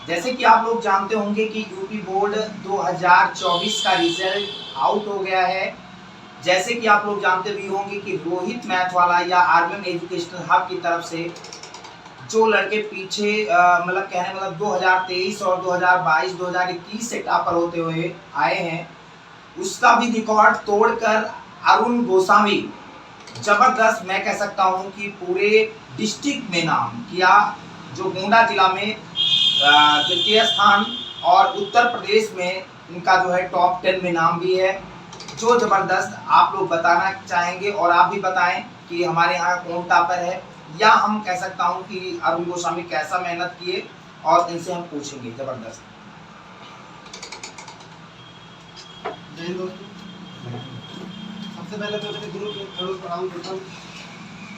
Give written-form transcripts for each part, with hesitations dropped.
जैसे कि आप लोग जानते होंगे कि यूपी बोर्ड 2024 का रिजल्ट आउट हो गया है। जैसे कि आप लोग जानते भी होंगे कि रोहित मैथ वाला या आरबीएम एजुकेशनल हब की तरफ से जो लड़के पीछे मतलब कहने मतलब 2023 और 2022 2021 से टॉपर होते हुए आए हैं, उसका भी रिकॉर्ड तोड़कर अरुण गोस्वामी जबरदस्त, मैं कह सकता हूं कि पूरे डिस्ट्रिक्ट में नाम किया। जो गोंडा जिला में द्वितीय स्थान और उत्तर प्रदेश में इनका जो है टॉप 10 में नाम भी है। जो जबरदस्त आप लोग बताना चाहेंगे और आप भी बताएं कि हमारे यहाँ कौन टॉपर है, या हम कह सकता हूँ कि अरुण गोस्वामी कैसा मेहनत किए, और इनसे हम पूछेंगे। जबरदस्त। सबसे पहले तो अपने गुरु के खड़ूस प्रणाम करता हूँ,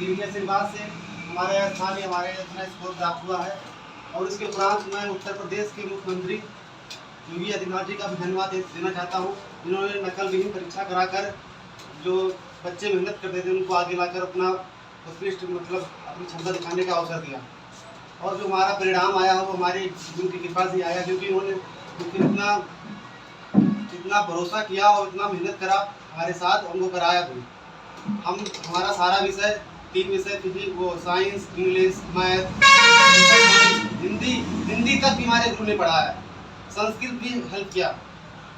जिनके आशीर्वाद से हमारे स्थान हमारे इतना स्कोर प्राप्त हुआ है। और इसके उपरांत मैं उत्तर प्रदेश के मुख्यमंत्री योगी आदित्यनाथ जी का भी धन्यवाद देना चाहता हूँ, जिन्होंने नकल विहीन परीक्षा कराकर जो बच्चे मेहनत करते थे उनको आगे लाकर अपना उत्कृष्ट मतलब अपनी क्षमता दिखाने का अवसर दिया। और जो हमारा परिणाम आया वो हमारे गुरु की कृपा से आया, क्योंकि उन्होंने इतना भरोसा किया और इतना मेहनत करा हमारे साथ, हमको कराया भी। हमारा सारा विषय 3 विषय फिजिक्स वो साइंस, इंग्लिश, मैथ, हिंदी तक भी हमारे गुरु ने पढ़ाया। संस्कृत भी हेल्प किया,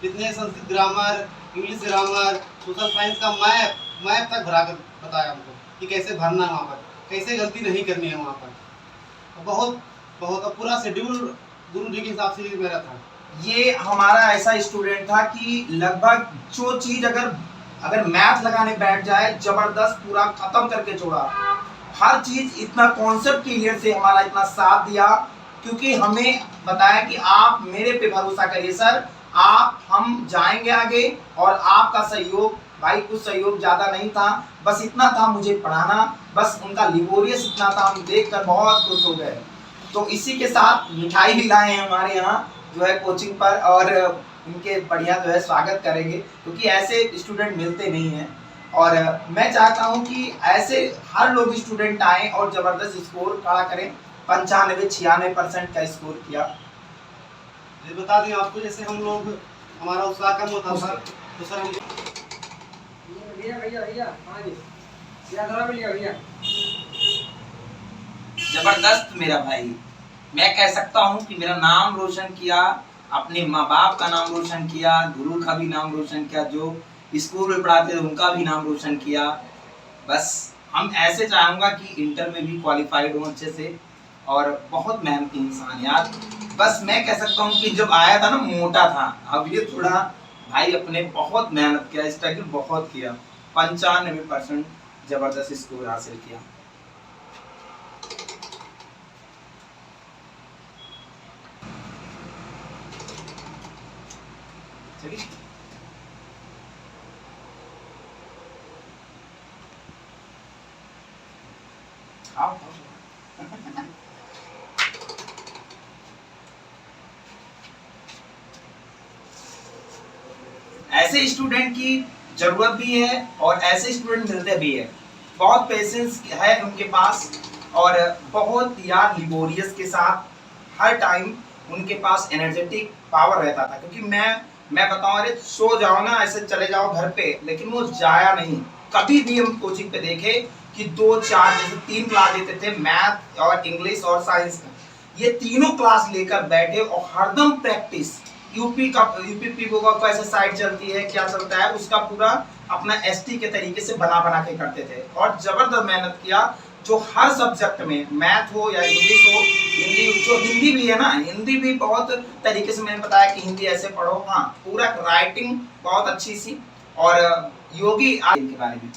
जितने Sanskrit grammar, English grammar, social science का मैप तक भरा कर बताया हमको कि कैसे भरना है वहाँ पर, कैसे गलती नहीं करनी है वहाँ पर। बहुत पूरा शेड्यूल गुरु जी के हिसाब से मेरा था। ये हमारा ऐसा स्टूडेंट था कि लगभग जो चीज अगर मैथ लगाने बैठ जाए, जबरदस्त पूरा खत्म करके छोड़ा। हर चीज इतना कॉन्सेप्ट क्लियर से हमारा इतना साथ दिया, क्योंकि हमें बताया कि आप मेरे पे भरोसा करिए सर, हम जाएंगे आगे। और आपका सहयोग भाई, कुछ सहयोग ज्यादा नहीं था, बस इतना था मुझे पढ़ाना, बस उनका लिबोरियस इतना था, हम देखकर बहुत खुश हो गए। तो इसी के साथ मिठाई भी लाए हैं हमारे यहाँ जो है कोचिंग पर, और इनके बढ़िया जो है स्वागत करेंगे, क्योंकि ऐसे स्टूडेंट मिलते नहीं हैं। और मैं चाहता हूं कि ऐसे हर लोग स्टूडेंट आए और जबरदस्त स्कोर खड़ा करें। 95-96% का स्कोर किया। ये बता दें आपको, जैसे हम लोग हमारा उत्साह कम होता था तो सर हम जबरदस्त मेरा भाई, मैं कह सकता हूं कि मेरा नाम रोशन किया, अपने माँ बाप का नाम रोशन किया, गुरु का भी नाम रोशन किया, जो स्कूल में पढ़ाते थे उनका भी नाम रोशन किया। बस हम ऐसे चाहूँगा कि इंटर में भी क्वालिफाइड हूँ अच्छे से, और बहुत मेहनती इंसान यार। बस मैं कह सकता हूँ कि जब आया था ना मोटा था, अब ये थोड़ा भाई अपने बहुत मेहनत किया, स्ट्रगल बहुत किया, 95% जबरदस्त स्कोर हासिल किया। चलिए आओ। ऐसे स्टूडेंट की जरूरत भी है और ऐसे स्टूडेंट मिलते भी है। बहुत पेशेंस है उनके पास, और बहुत यार लिबोरियस के साथ हर टाइम उनके पास एनर्जेटिक पावर रहता था। क्योंकि मैं बताऊं, अरे सो जाओ ना, ऐसे चले जाओ घर पे, लेकिन वो जाया नहीं। कभी भी हम कोचिंग पे देखे कि 2-4 जैसे 3 क्लास देते थे, मैथ और इंग्लिश और साइंस का, ये तीनों क्लास लेकर बैठे और हरदम प्रैक्टिस। यूपी पीओ का कैसे साइट चलती है, क्या चलता है, उसका पूरा अपना एसटी के तरीके से बना के करते थे, और जबरदस्त मेहनत किया। जो हर सब्जेक्ट में, मैथ हो या इंग्लिश हो, हिंदी भी है ना, हिंदी भी बहुत तरीके से मैंने बताया कि हिंदी ऐसे पढ़ो। हाँ, पूरा राइटिंग बहुत अच्छी सी। और योगी आदित्य के बारे में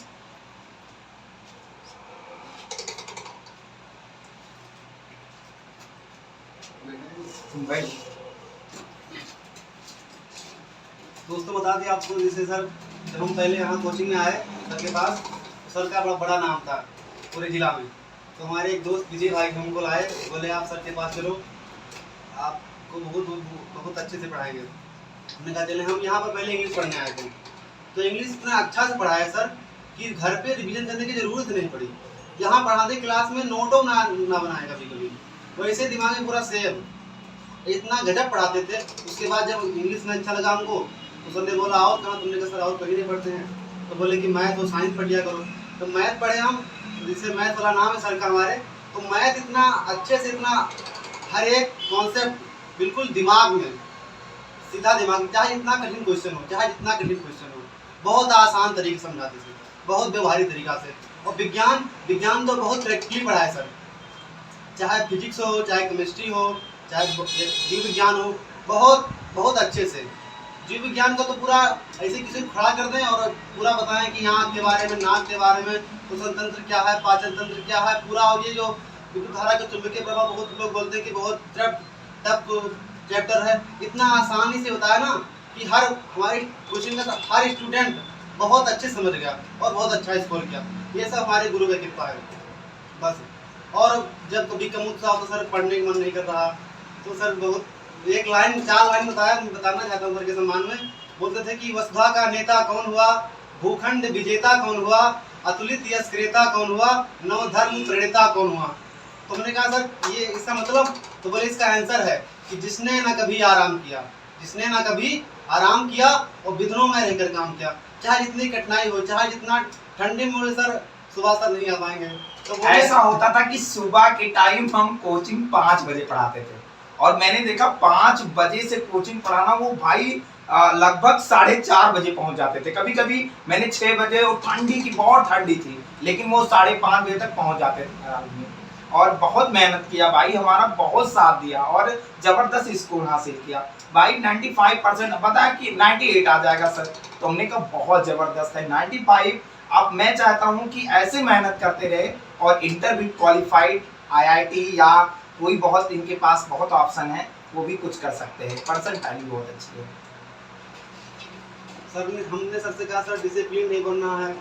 भाई दोस्तों बता दें आपको, जैसे सर जब हम पहले यहाँ कोचिंग में आए सर के पास, तो सर का बड़ा नाम था पूरे जिला में। तो हमारे एक दोस्त विजय भाई हमको लाए, बोले आप सर के पास चलो, आपको बहुत अच्छे से पढ़ाएंगे। हमने कहा चले। हम यहाँ पर पहले इंग्लिश पढ़ने आए थे, तो इंग्लिश इतना अच्छा से पढ़ाया सर कि घर पे रिवीजन करने की ज़रूरत नहीं पड़ी। यहाँ पढ़ाते क्लास में नोटों ना बनाए कभी, वैसे दिमाग में पूरा सेव। इतना गजब पढ़ाते थे। उसके बाद जब इंग्लिश में अच्छा लगा हमको तो सर ने बोला और कहाँ, तुमने कहा सर और कहीं नहीं पढ़ते हैं, तो बोले कि मैथ और साइंस पढ़ लिया करो। तो मैथ पढ़े हम, जिससे मैथ वाला नाम है सर का हमारे। तो मैथ इतना अच्छे से, इतना हर एक कॉन्सेप्ट बिल्कुल दिमाग में, सीधा दिमाग में, चाहे जितना कठिन क्वेश्चन हो, चाहे जितना कठिन क्वेश्चन हो, बहुत आसान तरीके से समझाते थे, बहुत व्यवहारिक तरीका से। और विज्ञान तो बहुत प्रैक्टिकली पढ़ाए सर, चाहे फिजिक्स हो, चाहे केमिस्ट्री हो, चाहे जीव विज्ञान हो, बहुत बहुत अच्छे से। जीव विज्ञान का तो पूरा ऐसे किसी को खड़ा कर दें और पूरा बताएं कि आँख के बारे में, नाक के बारे में, श्वसन तंत्र क्या है, पाचन तंत्र क्या है, पूरा। और ये जो विद्युत धारा के चुंबकीय प्रभाव, बहुत लोग बोलते हैं कि बहुत टफ चैप्टर है, इतना आसानी से बताया ना कि हर हमारी कोचिंग का हर स्टूडेंट बहुत अच्छे समझ गया और बहुत अच्छा स्कोर किया। ये सब हमारे गुरु की कृपा है बस। और जब कभी कम उत्साह हो तो सर पढ़ने का मन नहीं कर रहा, तो सर बहुत 4 लाइन बताना चाहता हूँ सर के सम्मान में। बोलते थे कि वसुधा का नेता कौन हुआ, भूखंड विजेता कौन हुआ, अतुलित यश क्रेता कौन हुआ, नवधर्म प्रणेता कौन हुआ। तो हमने कहा सर ये इसका मतलब, तो बोले इसका आंसर है कि जिसने ना कभी आराम किया, जिसने ना कभी आराम किया और विघ्नों में रहकर काम किया, चाहे जितनी कठिनाई हो, चाहे जितना ठंडे में बोले सर सुबह सर नहीं आ पाएंगे। तो ऐसा होता था कि सुबह के टाइम हम कोचिंग 5 बजे पढ़ाते थे, और मैंने देखा 5 बजे से कोचिंग पढ़ाना, वो भाई लगभग 4:30 बजे पहुंच जाते थे। कभी कभी मैंने 6 बजे, और ठंडी की बहुत ठंडी थी, लेकिन वो 5:30 बजे तक पहुंच जाते थे। और बहुत मेहनत किया भाई, हमारा बहुत साथ दिया और जबरदस्त स्कोर हासिल किया भाई। 95% पता है कि 98 आ जाएगा सर, तो हमने कहा बहुत जबरदस्त है 95। अब मैं चाहता हूं कि ऐसे मेहनत करते रहे और इंटर भी क्वालिफाइड, IIT या कोई, बहुत इनके पास बहुत ऑप्शन है, वो भी कुछ कर सकते हैं। परसेंटाइल भी बहुत अच्छी है सर। हमने सबसे कहा सर डिसिप्लिन नहीं बनना है,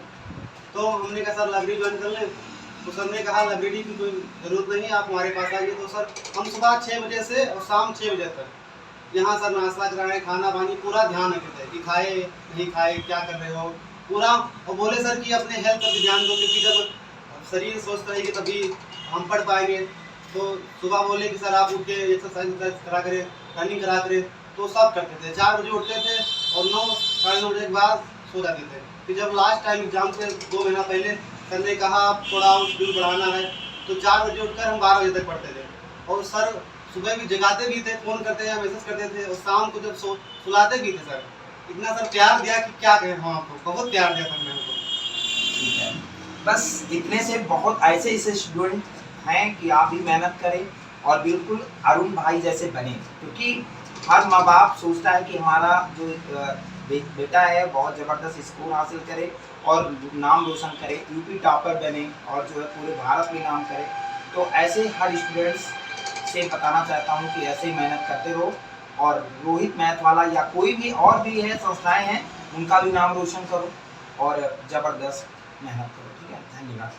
तो हमने कहा सर लाइब्रेरी ज्वाइन कर लें। तो सर ने कहा लाइब्रेरी की कोई ज़रूरत नहीं है, आप हमारे पास आइए। तो सर हम सुबह 6 बजे से और शाम 6 बजे तक यहाँ सर नाश्ता कराएं, खाना पानी पूरा ध्यान रखते हैं कि खाए नहीं खाए, क्या कर रहे हो पूरा। और बोले सर कि अपने हेल्थ पर भी ध्यान दो, क्योंकि जब शरीर स्वस्थ रहेगी तभी हम पढ़ पाएंगे। तो सुबह बोले कि सर आप उठ के एक्सरसाइज करा करें, रनिंग करा करें, तो सब करते थे। 4 बजे उठते थे और 9 साढ़े 9 बजे के बाद सो जाते थे। फिर जब लास्ट टाइम एग्जाम से 2 महीना पहले सर ने कहा आप थोड़ा शेड्यूल बढ़ाना है, तो 4 बजे उठकर हम 12 बजे तक पढ़ते थे। और सर सुबह भी जगाते भी थे, फ़ोन करते या मैसेज करते थे, और शाम को जब सुलाते भी थे सर। इतना सर प्यार दिया कि क्या कहें हम आपको, बहुत प्यार दिया सर ने हमको। ठीक है, बस इतने से बहुत ऐसे स्टूडेंट हैं कि आप भी मेहनत करें और बिल्कुल अरुण भाई जैसे बने, क्योंकि हर माँ बाप सोचता है कि हमारा जो बेटा है बहुत ज़बरदस्त स्कोर हासिल करे और नाम रोशन करे, यूपी टॉपर बने और जो है पूरे भारत में नाम करे। तो ऐसे हर स्टूडेंट्स से बताना चाहता हूँ कि ऐसे ही मेहनत करते रहो, और रोहित मैथ वाला या कोई भी और भी है संस्थाएं हैं, उनका भी नाम रोशन करो और ज़बरदस्त मेहनत करो। ठीक है, धन्यवाद।